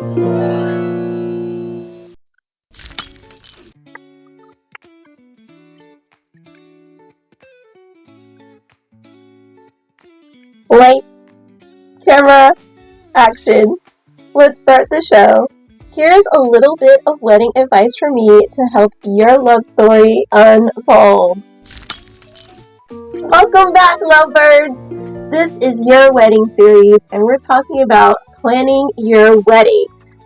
Lights, camera, action. Let's start the show. Here's a little bit of wedding advice from me to help your love story unfold. Welcome back, lovebirds! This is your wedding series, and we're talking about planning your wedding.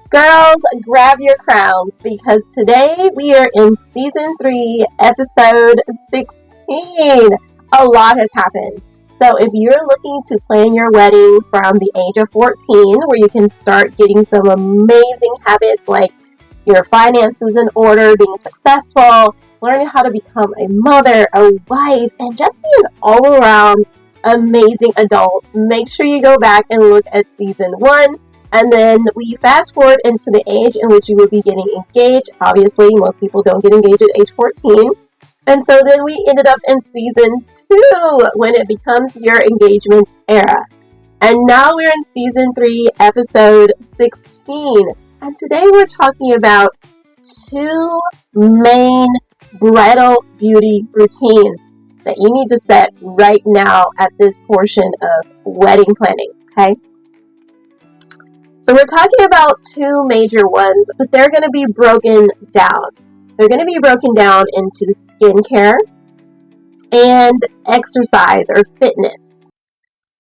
Girls, grab your crowns because today we are in season 3, episode 16. A lot has happened. So if you're looking to plan your wedding from the age of 14, where you can start getting some amazing habits like your finances in order, being successful, learning how to become a mother, a wife, and just be an all-around amazing adult, make sure you go back and look at season 1. And then we fast forward into the age in which you will be getting engaged. Obviously, most people don't get engaged at age 14. And so then we ended up in season 2 when it becomes your engagement era. And now we're in season 3, episode 16. And today we're talking about 2 main bridal beauty routines that you need to set right now at this portion of wedding planning, okay? So we're talking about 2 major ones, but they're going to be broken down. They're going to be broken down into skincare and exercise or fitness.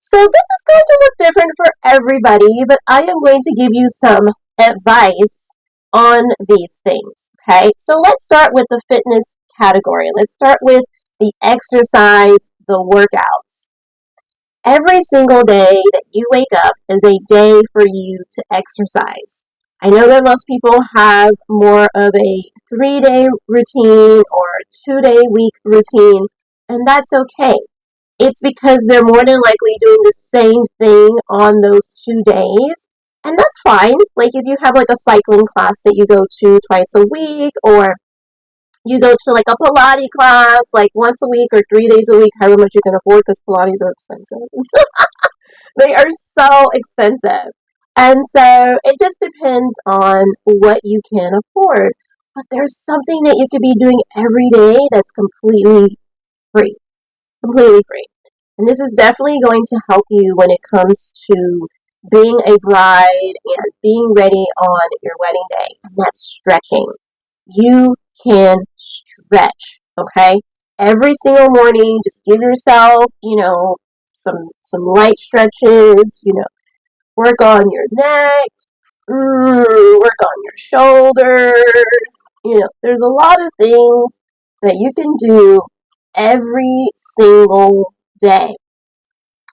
So this is going to look different for everybody, but I am going to give you some advice on these things, okay? So let's start with the fitness category. Let's start with the exercise, the workouts. Every single day that you wake up is a day for you to exercise. I know that most people have more of a 3-day routine or a 2-day week routine, and that's okay. It's because they're more than likely doing the same thing on those 2 days, and that's fine. Like if you have like a cycling class that you go to twice a week, or you go to like a Pilates class like once a week or 3 days a week, however much you can afford, because Pilates are expensive. They are so expensive. And so it just depends on what you can afford. But there's something that you could be doing every day that's completely free. Completely free. And this is definitely going to help you when it comes to being a bride and being ready on your wedding day. And that's stretching. You can stretch, okay? Every single morning, just give yourself, some light stretches, work on your neck, work on your shoulders. There's a lot of things that you can do every single day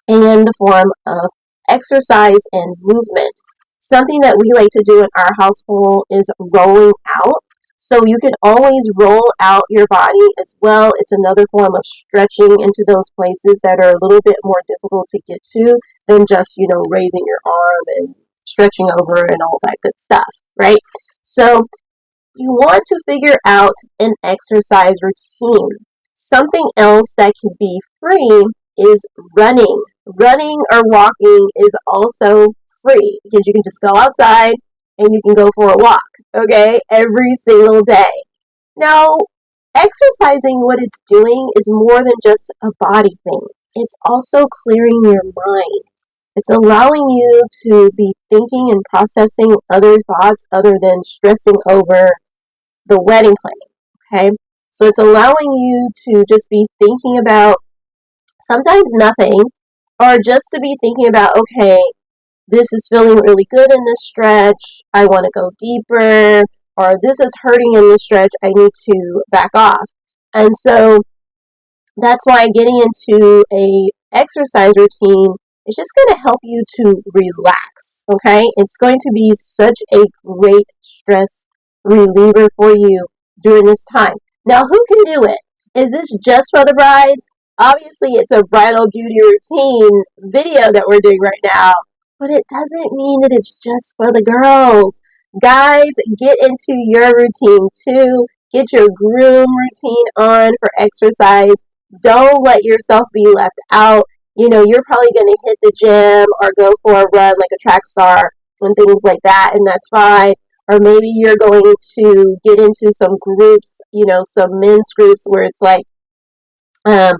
in the form of exercise and movement. Something that we like to do in our household is rolling out. So you can always roll out your body as well. It's another form of stretching into those places that are a little bit more difficult to get to than just, raising your arm and stretching over and all that good stuff, right? So you want to figure out an exercise routine. Something else that can be free is running. Running or walking is also free because you can just go outside and you can go for a walk, okay, every single day. Now, exercising, what it's doing is more than just a body thing. It's also clearing your mind. It's allowing you to be thinking and processing other thoughts other than stressing over the wedding planning, okay? So it's allowing you to just be thinking about sometimes nothing, or just to be thinking about, okay, this is feeling really good in this stretch, I want to go deeper, or this is hurting in this stretch, I need to back off. And so that's why getting into a exercise routine is just going to help you to relax, okay? It's going to be such a great stress reliever for you during this time. Now, who can do it? Is this just for the brides? Obviously, it's a bridal beauty routine video that we're doing right now, but it doesn't mean that it's just for the girls. Guys, get into your routine too. Get your groom routine on for exercise. Don't let yourself be left out. You're probably going to hit the gym or go for a run like a track star. and things like that, and that's fine. Or maybe you're going to get into some groups, some men's groups where it's like um,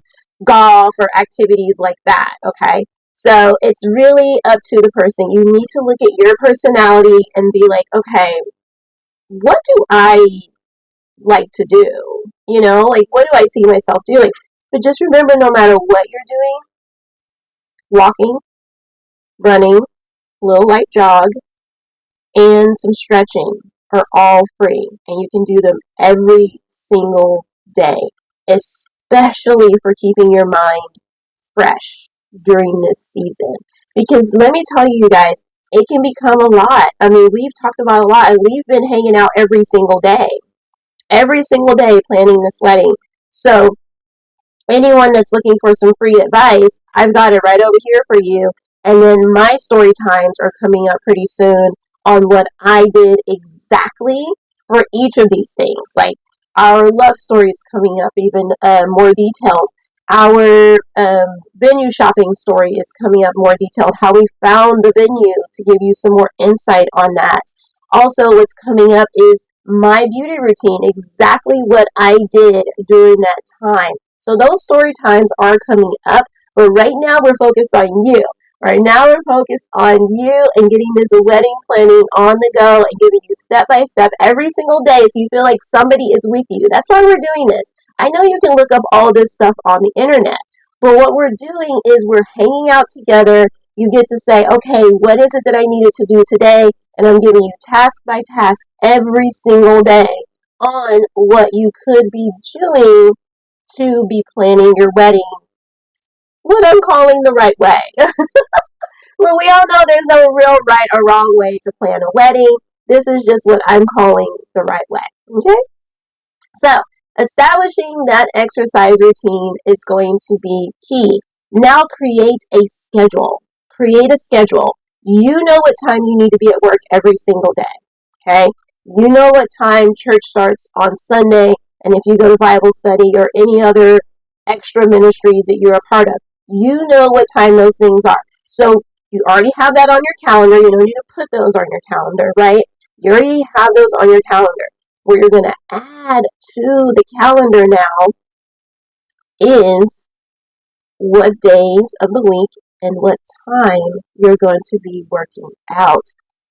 golf or activities like that. Okay. So it's really up to the person. You need to look at your personality and be like, okay, what do I like to do? Like what do I see myself doing? But just remember, no matter what you're doing, walking, running, little light jog, and some stretching are all free, and you can do them every single day, especially for keeping your mind fresh during this season. Because let me tell you guys, it can become a lot. I mean, we've talked about a lot, and we've been hanging out every single day planning this wedding. So anyone that's looking for some free advice, I've got it right over here for you. And then my story times are coming up pretty soon on what I did exactly for each of these things. Like our love story is coming up even more detailed. Our venue shopping story is coming up more detailed. How we found the venue to give you some more insight on that. Also, what's coming up is my beauty routine, exactly what I did during that time. So those story times are coming up, but right now we're focused on you. Right now we're focused on you and getting this wedding planning on the go and giving you step by step every single day so you feel like somebody is with you. That's why we're doing this. I know you can look up all this stuff on the internet, but what we're doing is we're hanging out together. You get to say, okay, what is it that I needed to do today? And I'm giving you task by task every single day on what you could be doing to be planning your wedding what I'm calling the right way. Well, we all know there's no real right or wrong way to plan a wedding. This is just what I'm calling the right way. Okay? So, establishing that exercise routine is going to be key. Now, create a schedule. Create a schedule. You know what time you need to be at work every single day. Okay? You know what time church starts on Sunday, and if you go to Bible study or any other extra ministries that you're a part of, you know what time those things are. So you already have that on your calendar. You don't need to put those on your calendar, right? You already have those on your calendar. What you're going to add to the calendar now is what days of the week and what time you're going to be working out.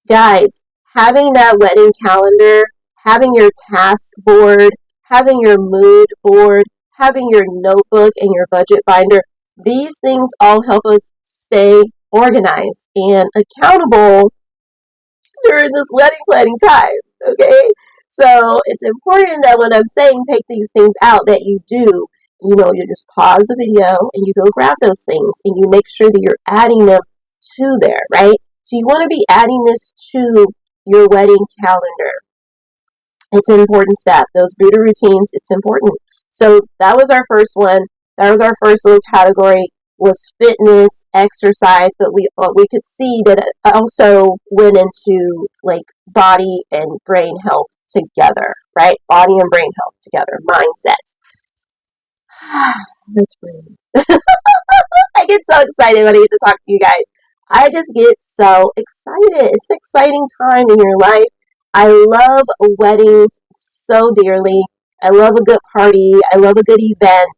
Guys, having that wedding calendar, having your task board, having your mood board, having your notebook and your budget binder, these things all help us stay organized and accountable during this wedding planning time, okay? So it's important that when I'm saying take these things out that you do, you just pause the video and you go grab those things and you make sure that you're adding them to there, right? So you want to be adding this to your wedding calendar. It's an important step. Those beauty routines, it's important. So that was our first one. That was our first little category was fitness, exercise, but we could see that it also went into like body and brain health together, right? Body and brain health together, mindset. That's breathe. I get so excited when I get to talk to you guys. I just get so excited. It's an exciting time in your life. I love weddings so dearly. I love a good party. I love a good event.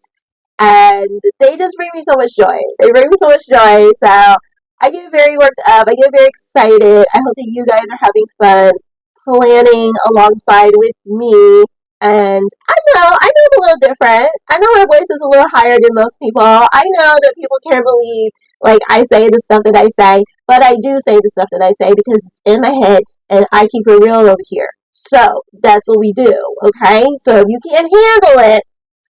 And they just bring me so much joy. They bring me so much joy. So I get very worked up. I get very excited. I hope that you guys are having fun planning alongside with me. And I'm a little different. I know my voice is a little higher than most people. I know that people can't believe like I say the stuff that I say, but I do say the stuff that I say because it's in my head and I keep it real over here. So that's what we do, okay? So if you can't handle it,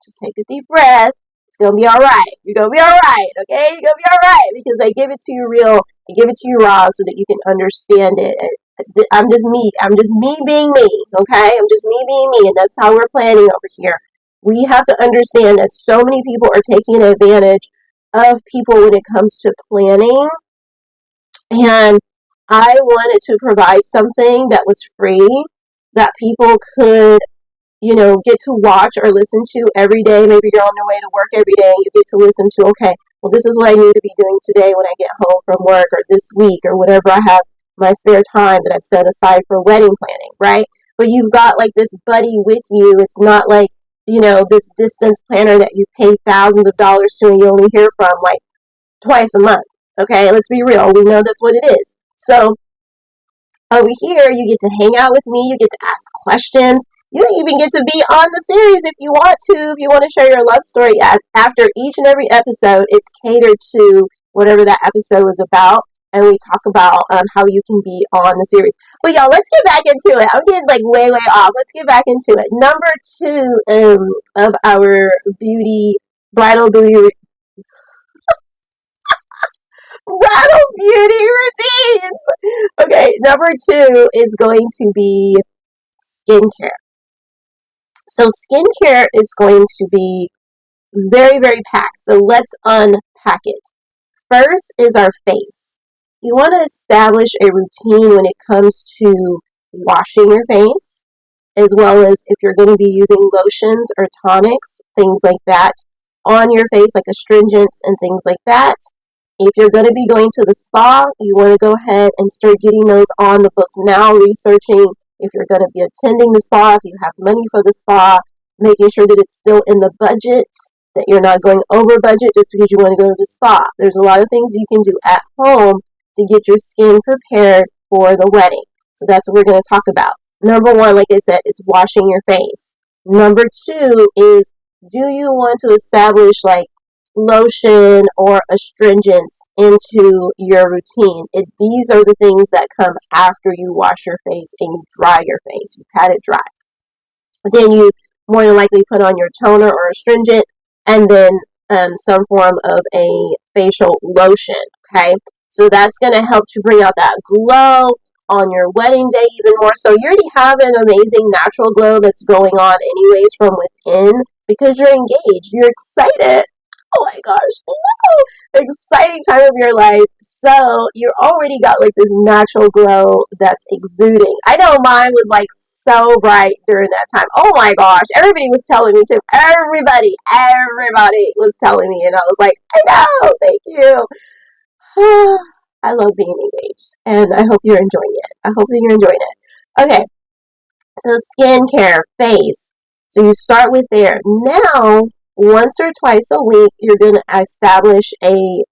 just take a deep breath. It's gonna be alright. You're gonna be alright, okay? You're gonna be alright because I give it to you real, I give it to you raw so that you can understand it. I'm just me. I'm just me being me, okay? I'm just me being me, and that's how we're planning over here. We have to understand that so many people are taking advantage of people when it comes to planning, and I wanted to provide something that was free that people could get to watch or listen to every day. Maybe you're on your way to work every day. You get to listen to, okay, well, this is what I need to be doing today when I get home from work or this week or whatever I have my spare time that I've set aside for wedding planning, right? But you've got like this buddy with you. It's not like, this distance planner that you pay thousands of dollars to and you only hear from like twice a month. Okay, let's be real. We know that's what it is. So over here, you get to hang out with me. You get to ask questions. You even get to be on the series if you want to. If you want to share your love story after each and every episode, it's catered to whatever that episode was about. And we talk about how you can be on the series. But y'all, let's get back into it. I'm getting like way off. Let's get back into it. Number 2 of our bridal beauty bridal beauty routines. Okay, number 2 is going to be skincare. So skincare is going to be very packed. So let's unpack it. First is our face. You want to establish a routine when it comes to washing your face, as well as if you're going to be using lotions or tonics, things like that, on your face, like astringents and things like that. If you're going to be going to the spa, you want to go ahead and start getting those on the books now, researching if you're going to be attending the spa, if you have money for the spa, making sure that it's still in the budget, that you're not going over budget just because you want to go to the spa. There's a lot of things you can do at home to get your skin prepared for the wedding. So that's what we're going to talk about. Number 1, like I said, is washing your face. Number 2 is, do you want to establish like lotion or astringents into your routine? These are the things that come after you wash your face and you dry your face. You pat it dry. Then you more than likely put on your toner or astringent, and then some form of a facial lotion. Okay, so that's going to help to bring out that glow on your wedding day even more. So you already have an amazing natural glow that's going on anyways from within because you're engaged. You're excited. Oh my gosh, exciting time of your life. So you already got like this natural glow that's exuding. I know mine was like so bright during that time. Oh my gosh, everybody was telling me too. Everybody was telling me, and I was like, I know, thank you. I love being engaged, and I hope you're enjoying it. Okay, so skincare, face. So you start with there. Now, once or twice a week, you're going to establish a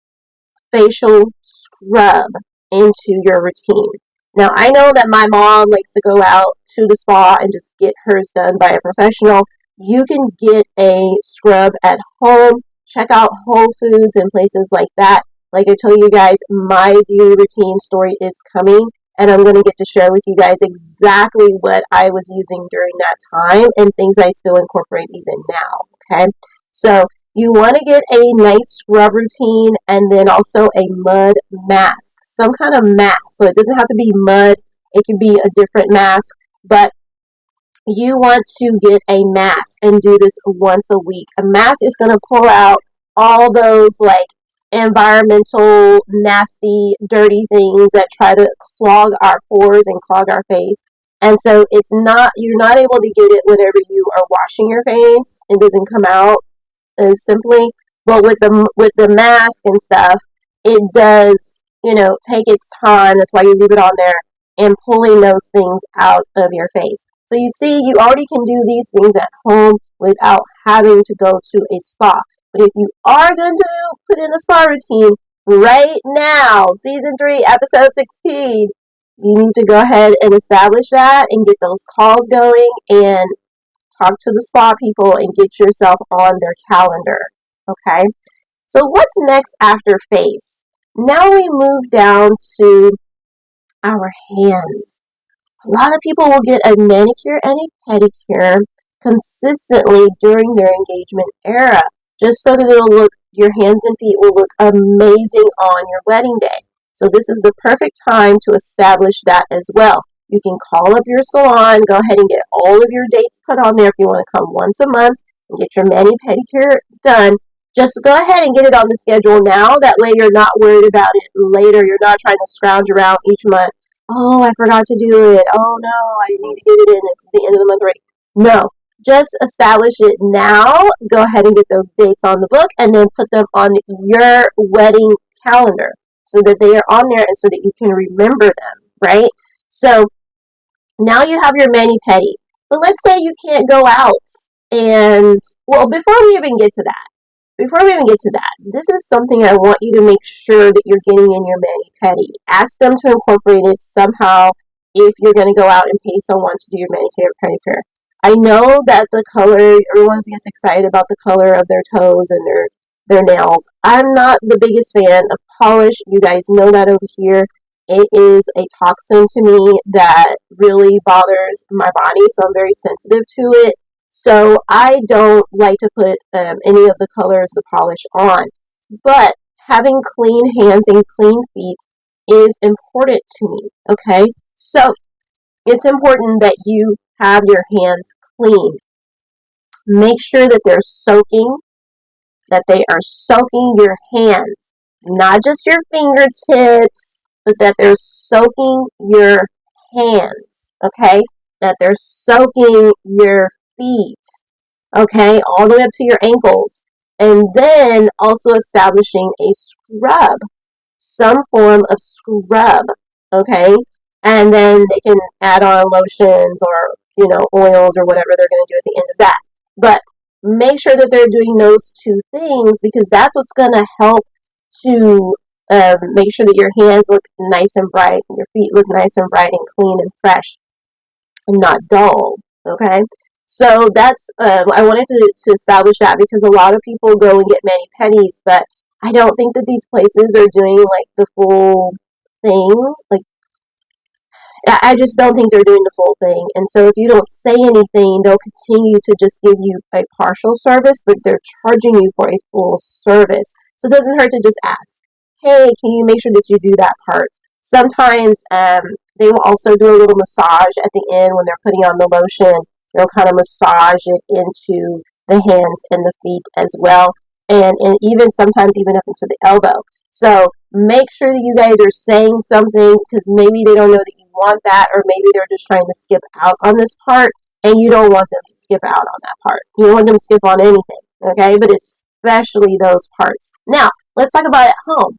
facial scrub into your routine. Now, I know that my mom likes to go out to the spa and just get hers done by a professional. You can get a scrub at home. Check out Whole Foods and places like that. Like I told you guys, my beauty routine story is coming, and I'm going to get to share with you guys exactly what I was using during that time and things I still incorporate even now. Okay, so you want to get a nice scrub routine and then also a mud mask, some kind of mask. So it doesn't have to be mud, it can be a different mask, but you want to get a mask and do this once a week. A mask is going to pull out all those like environmental, nasty, dirty things that try to clog our pores and clog our face. And so you're not able to get it whenever you are washing your face. It doesn't come out as simply. But with the mask and stuff, it does, take its time. That's why you leave it on there and pulling those things out of your face. So you see, you already can do these things at home without having to go to a spa. But if you are going to put in a spa routine right now, season 3, episode 16, you need to go ahead and establish that and get those calls going and talk to the spa people and get yourself on their calendar. Okay? So what's next after face? Now we move down to our hands. A lot of people will get a manicure and a pedicure consistently during their engagement era, just so that your hands and feet will look amazing on your wedding day. So this is the perfect time to establish that as well. You can call up your salon, go ahead and get all of your dates put on there if you want to come once a month and get your mani-pedicure done. Just go ahead and get it on the schedule now. That way you're not worried about it later. You're not trying to scrounge around each month. Oh, I forgot to do it. Oh no, I need to get it in. It's the end of the month already. No, just establish it now. Go ahead and get those dates on the book and then put them on your wedding calendar so that they are on there and so that you can remember them. right? So now you have your mani-pedi. But let's say you can't go out and, well, this is something I want you to make sure that you're getting in your mani-pedi. Ask them to incorporate it somehow if you're going to go out and pay someone to do your manicure or pedicure. I know that the color, everyone gets excited about the color of their toes and their nails. I'm not the biggest fan of polish. You guys know that over here. It is a toxin to me that really bothers my body, so I'm very sensitive to it. So I don't like to put any of the colors, the polish on. But having clean hands and clean feet is important to me, okay? So it's important that you have your hands clean. Make sure that they are soaking your hands, not just your fingertips, but that they're soaking your hands, okay? That they're soaking your feet, okay, all the way up to your ankles. And then also establishing a scrub, some form of scrub, okay? And then they can add on lotions or, oils or whatever they're going to do at the end of that. But make sure that they're doing those two things because that's what's going to help to make sure that your hands look nice and bright and your feet look nice and bright and clean and fresh and not dull, okay? So that's, I wanted to establish that because a lot of people go and get mani-pedis, but I don't think that these places are doing like the full thing. Like, I just don't think they're doing the full thing. And so if you don't say anything, they'll continue to just give you a partial service, but they're charging you for a full service. So it doesn't hurt to just ask, hey, can you make sure that you do that part? Sometimes they will also do a little massage at the end when they're putting on the lotion. They'll kind of massage it into the hands and the feet as well. And even sometimes even up into the elbow. So make sure that you guys are saying something because maybe they don't know that you want that, or maybe they're just trying to skip out on this part, and you don't want them to skip out on that part. You don't want them to skip on anything, okay? But especially those parts. Now, let's talk about at home.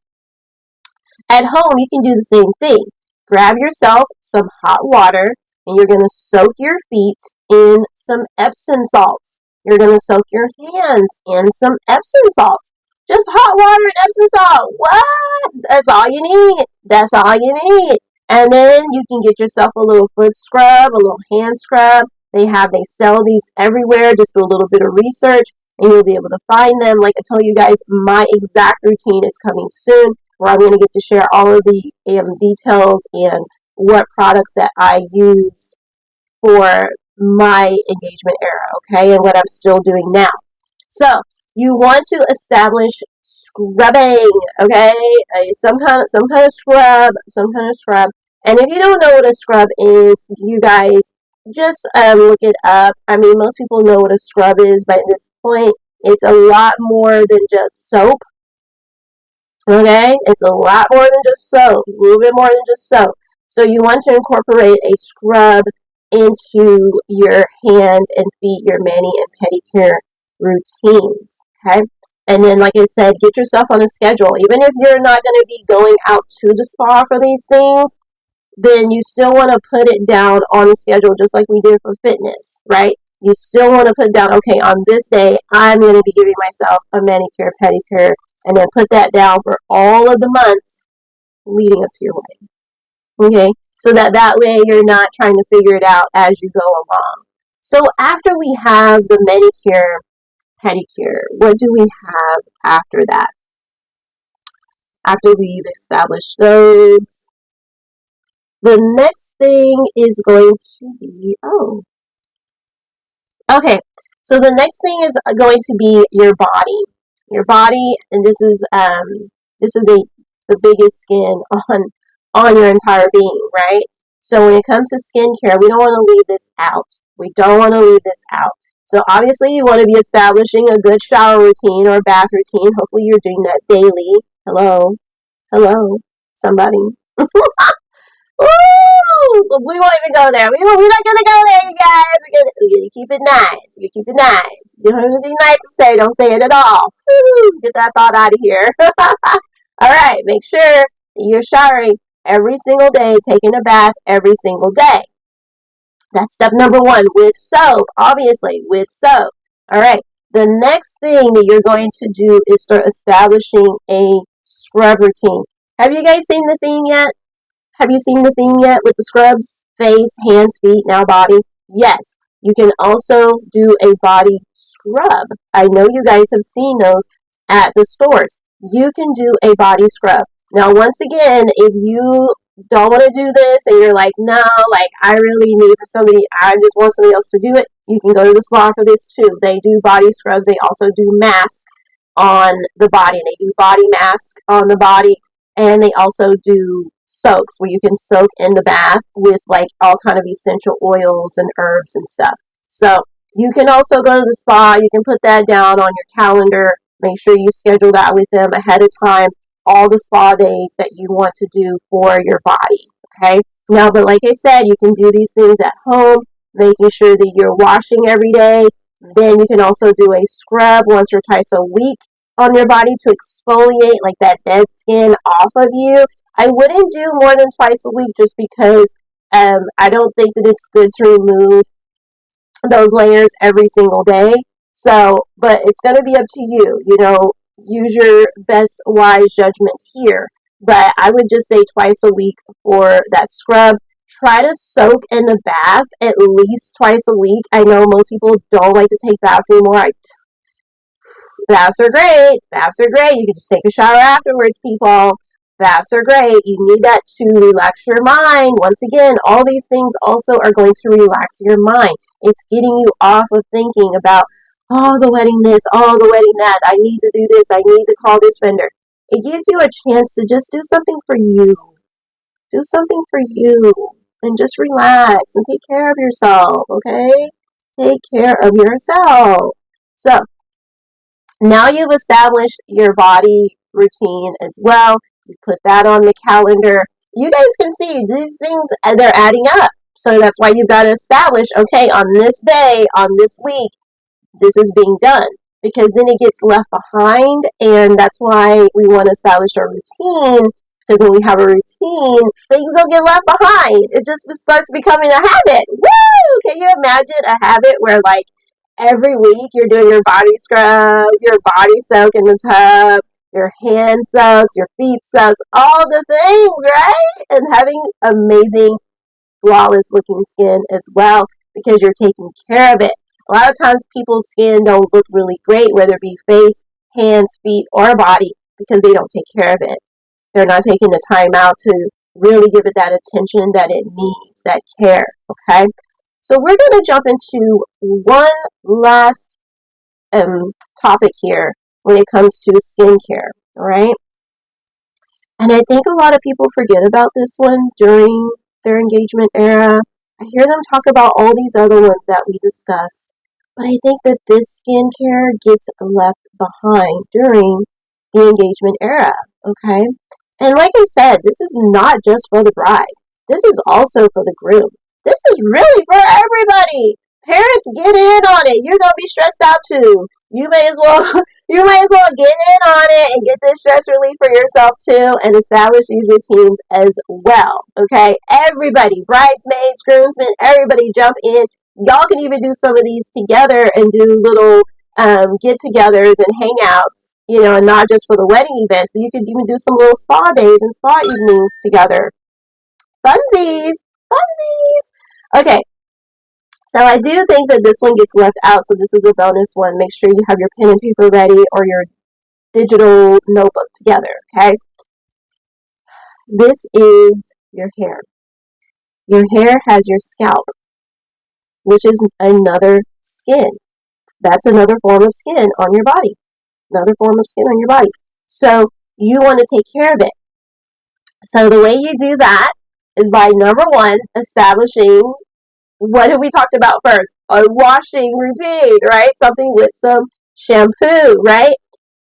At home, you can do the same thing. Grab yourself some hot water, and you're going to soak your feet in some Epsom salts. You're going to soak your hands in some Epsom salts. Just hot water and Epsom salt. What? That's all you need. That's all you need. And then you can get yourself a little foot scrub, a little hand scrub. They sell these everywhere. Just do a little bit of research and you'll be able to find them. Like I told you guys, my exact routine is coming soon where I'm going to get to share all of the details and what products that I used for my engagement era, okay, and what I'm still doing now. So you want to establish scrubbing, okay, some kind of scrub. And if you don't know what a scrub is, you guys just look it up. I mean, most people know what a scrub is by this point. It's a lot more than just soap. Okay, it's a lot more than just soap. It's a little bit more than just soap. So you want to incorporate a scrub into your hand and feet, your mani and pedicure routines. Okay, and then like I said, get yourself on a schedule. Even if you're not going to be going out to the spa for these things, then you still want to put it down on a schedule, just like we did for fitness, right? You still want to put down, okay, on this day, I'm going to be giving myself a manicure, pedicure, and then put that down for all of the months leading up to your wedding. Okay, so that way you're not trying to figure it out as you go along. So after we have the manicure, pedicure, what do we have after that? After we've established those, the next thing is going to be, okay, so the next thing is going to be your body. Your body, and this is the biggest skin on your entire being, right? So when it comes to skincare, we don't want to leave this out. We don't want to leave this out. So obviously you want to be establishing a good shower routine or bath routine. Hopefully you're doing that daily. Hello, somebody. Ooh, we won't even go there. We're not gonna go there, you guys. We're gonna keep it nice. You keep it nice. You don't have anything nice to say. Don't say it at all. Woo, get that thought out of here. All right. Make sure you're showering. every single day, taking a bath every single day. That's step number one, with soap, obviously, with soap. All right. The next thing that you're going to do is start establishing a scrub routine. Have you guys seen the theme yet? Have you seen the theme yet with the scrubs? Face, hands, feet, now body. Yes. You can also do a body scrub. I know you guys have seen those at the stores. You can do a body scrub. Now, once again, if you don't want to do this and you're like, no, like I really need for somebody, I just want somebody else to do it, you can go to the spa for this too. They do body scrubs. They also do masks on the body. They do body mask on the body, and they also do soaks where you can soak in the bath with like all kind of essential oils and herbs and stuff. So you can also go to the spa. You can put that down on your calendar. Make sure you schedule that with them ahead of time, all the spa days that you want to do for your body. Okay. Now, but like I said, you can do these things at home, making sure that you're washing every day. Then you can also do a scrub once or twice a week on your body to exfoliate like that dead skin off of you. I wouldn't do more than twice a week just because I don't think that it's good to remove those layers every single day. So, but it's going to be up to you. You know, use your best wise judgment here. But I would just say twice a week for that scrub. Try to soak in the bath at least twice a week. I know most people don't like to take baths anymore. Baths are great. Baths are great. You can just take a shower afterwards, people. Baths are great. You need that to relax your mind. Once again, all these things also are going to relax your mind. It's getting you off of thinking about, oh, the wedding this, oh, the wedding that. I need to do this. I need to call this vendor. It gives you a chance to just do something for you. Do something for you. And just relax and take care of yourself, okay? Take care of yourself. So, now you've established your body routine as well. You put that on the calendar. You guys can see these things, they're adding up. So that's why you've got to establish, okay, on this day, on this week, this is being done. Because then it gets left behind, and that's why we want to establish a routine. Because when we have a routine, things don't get left behind. It just starts becoming a habit. Woo! Can you imagine a habit where, like, every week you're doing your body scrubs, your body soak in the tub, your hand soaks, your feet soaks, all the things, right? And having amazing, flawless looking skin as well because you're taking care of it. A lot of times people's skin don't look really great, whether it be face, hands, feet, or body, because they don't take care of it. They're not taking the time out to really give it that attention that it needs, that care, okay? So we're going to jump into one last topic here when it comes to skincare, all right? And I think a lot of people forget about this one during their engagement era. I hear them talk about all these other ones that we discussed, but I think that this skincare gets left behind during the engagement era, okay? And like I said, this is not just for the bride. This is also for the groom. This is really for everybody. Parents, get in on it. You're gonna be stressed out too. You may as well get in on it and get this stress relief for yourself too and establish these routines as well. Okay? Everybody, bridesmaids, groomsmen, everybody jump in. Y'all can even do some of these together and do little get-togethers and hangouts, you know, and not just for the wedding events, but you could even do some little spa days and spa evenings together. Funsies! Funsies! Okay, so I do think that this one gets left out, so this is a bonus one. Make sure you have your pen and paper ready or your digital notebook together, okay? This is your hair. Your hair has your scalp, which is another skin. That's another form of skin on your body. Another form of skin on your body. So you want to take care of it. So the way you do that is by, number one, establishing, what have we talked about first? A washing routine, right? Something with some shampoo, right?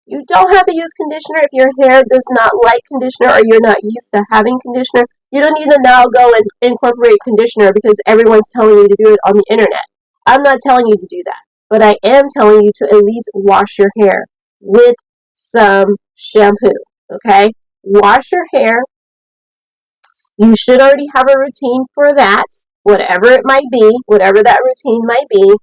You don't have to use conditioner if your hair does not like conditioner or you're not used to having conditioner. You don't need to now go and incorporate conditioner because everyone's telling you to do it on the internet. I'm not telling you to do that, but I am telling you to at least wash your hair with some shampoo, okay? Wash your hair You should already have a routine for that, whatever it might be, whatever that routine might be.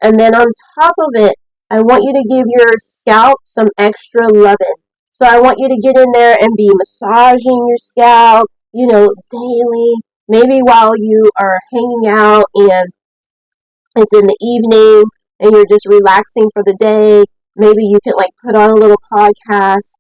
And then on top of it, I want you to give your scalp some extra loving. So I want you to get in there and be massaging your scalp, daily. Maybe while you are hanging out and it's in the evening and you're just relaxing for the day. Maybe you can like put on a little podcast.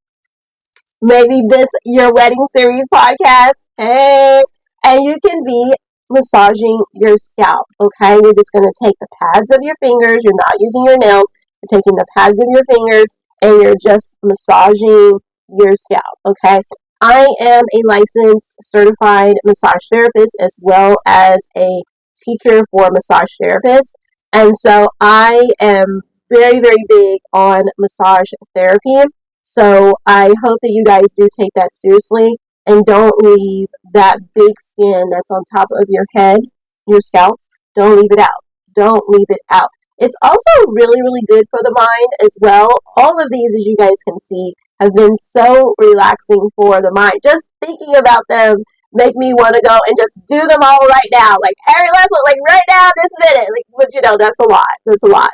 Maybe this your wedding series podcast. Hey, and you can be massaging your scalp. Okay, you're just going to take the pads of your fingers. You're not using your nails. You're taking the pads of your fingers and you're just massaging your scalp. Okay, I am a licensed certified massage therapist as well as a teacher for massage therapists, and so I am very, very big on massage therapy. So I hope that you guys do take that seriously and don't leave that big skin that's on top of your head, your scalp. Don't leave it out. Don't leave it out. It's also really, really good for the mind as well. All of these, as you guys can see, have been so relaxing for the mind. Just thinking about them make me want to go and just do them all right now. Like every last one, like right now, this minute. Like, but that's a lot. That's a lot.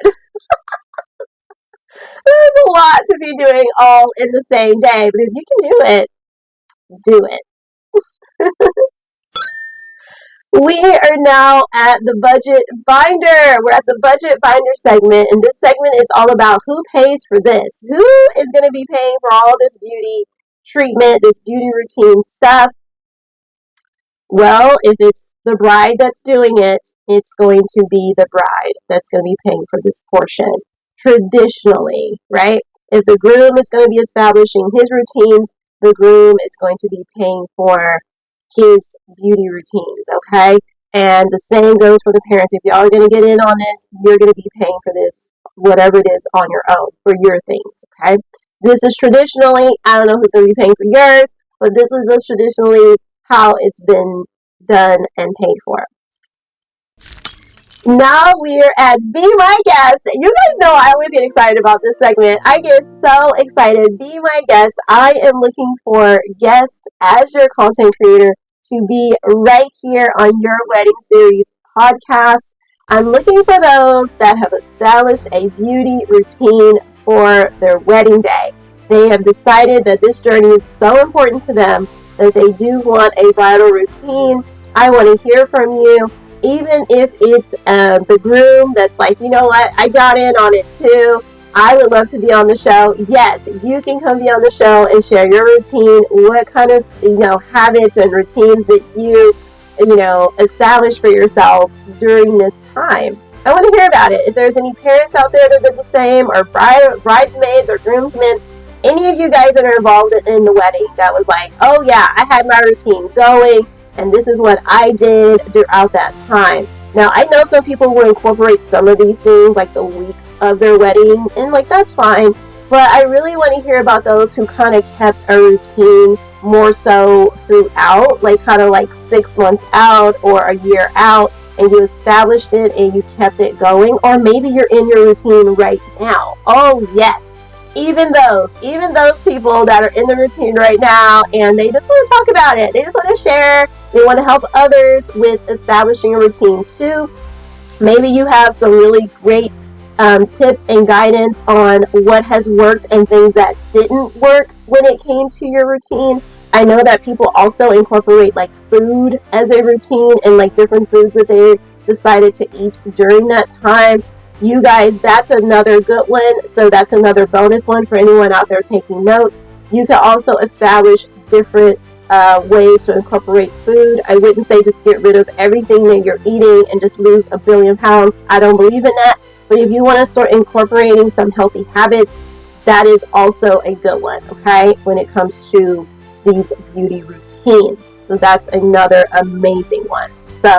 There's a lot to be doing all in the same day, but if you can do it, do it. We are now at the budget binder. We're at the budget binder segment, and this segment is all about who pays for this. Who is going to be paying for all this beauty treatment, this beauty routine stuff? Well, if it's the bride that's doing it, it's going to be the bride that's going to be paying for this portion. Traditionally, right? If the groom is going to be establishing his routines, the groom is going to be paying for his beauty routines, okay? And the same goes for the parents. If y'all are going to get in on this, you're going to be paying for this, whatever it is, on your own, for your things, okay? This is traditionally, I don't know who's going to be paying for yours, but this is just traditionally how it's been done and paid for. Now we're at Be My Guest. You guys know I always get excited about this segment. I get so excited. Be My Guest. I am looking for guests as your content creator to be right here on your wedding series podcast. I'm looking for those that have established a beauty routine for their wedding day. They have decided that this journey is so important to them that they do want a bridal routine. I want to hear from you. Even if it's the groom that's like, you know what, I got in on it too. I would love to be on the show. Yes, you can come be on the show and share your routine. What kind of, habits and routines that you establish for yourself during this time. I want to hear about it. If there's any parents out there that did the same, or bridesmaids or groomsmen, any of you guys that are involved in the wedding that was like, oh yeah, I had my routine going, and this is what I did throughout that time. Now, I know some people will incorporate some of these things like the week of their wedding, and like that's fine. But I really want to hear about those who kind of kept a routine more so throughout, like kind of like 6 months out or a year out, and you established it and you kept it going. Or maybe you're in your routine right now. Oh yes. Even those people that are in the routine right now and they just want to talk about it. They just want to share. They want to help others with establishing a routine too. Maybe you have some really great tips and guidance on what has worked and things that didn't work when it came to your routine. I know that people also incorporate like food as a routine and like different foods that they decided to eat during that time. You guys, that's another good one. So that's another bonus one for anyone out there taking notes. You can also establish different ways to incorporate food. I wouldn't say just get rid of everything that you're eating and just lose 1 billion pounds. I don't believe in that. But if you want to start incorporating some healthy habits, that is also a good one, okay, when it comes to these beauty routines. So that's another amazing one. So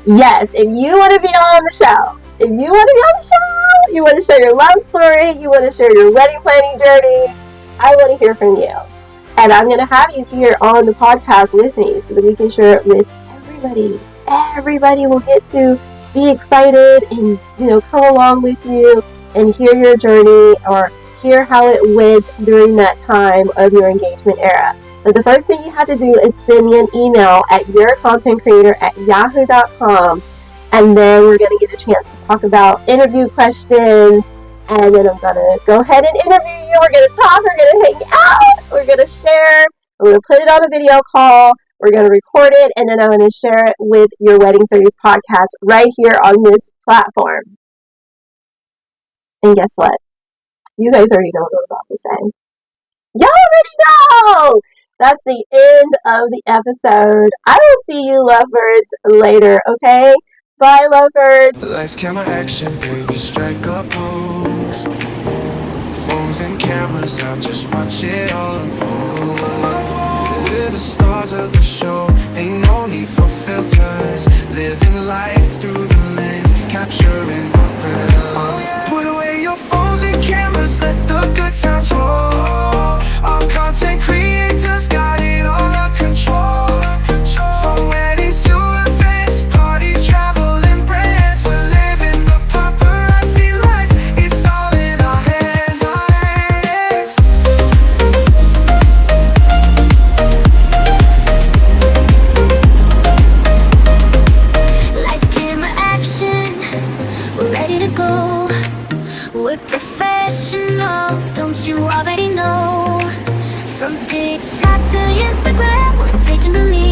yes, if you want to be on the show, you want to share your love story, you want to share your wedding planning journey, I want to hear from you. And I'm going to have you here on the podcast with me so that we can share it with everybody. Everybody will get to be excited and, come along with you and hear your journey or hear how it went during that time of your engagement era. But the first thing you have to do is send me an email at yourcontentcreator@yahoo.com, and then we're going to get a chance to talk about interview questions, and then I'm going to go ahead and interview you. We're going to talk, we're going to hang out, we're going to share, we're going to put it on a video call, we're going to record it, and then I'm going to share it with your Wedding Series podcast right here on this platform. And guess what? You guys already know what I'm about to say. Y'all already know! That's the end of the episode. I will see you lovebirds later, okay? Bye, lovebirds. Lights, camera, action, baby, strike a pose. Phones and cameras out, just watch it all unfold. We're the stars of the show, ain't no need for filters. Living life through the lens, capturing our thrills. Put away your phones and cameras, let the good times roll. Our content creators got it all under control. From weddings to events, parties, travel and brands, we're living the paparazzi life. It's all in our hands. Lights, camera, action, we're ready to go. We're professionals, don't you already know? From TikTok to Instagram, we're taking the lead.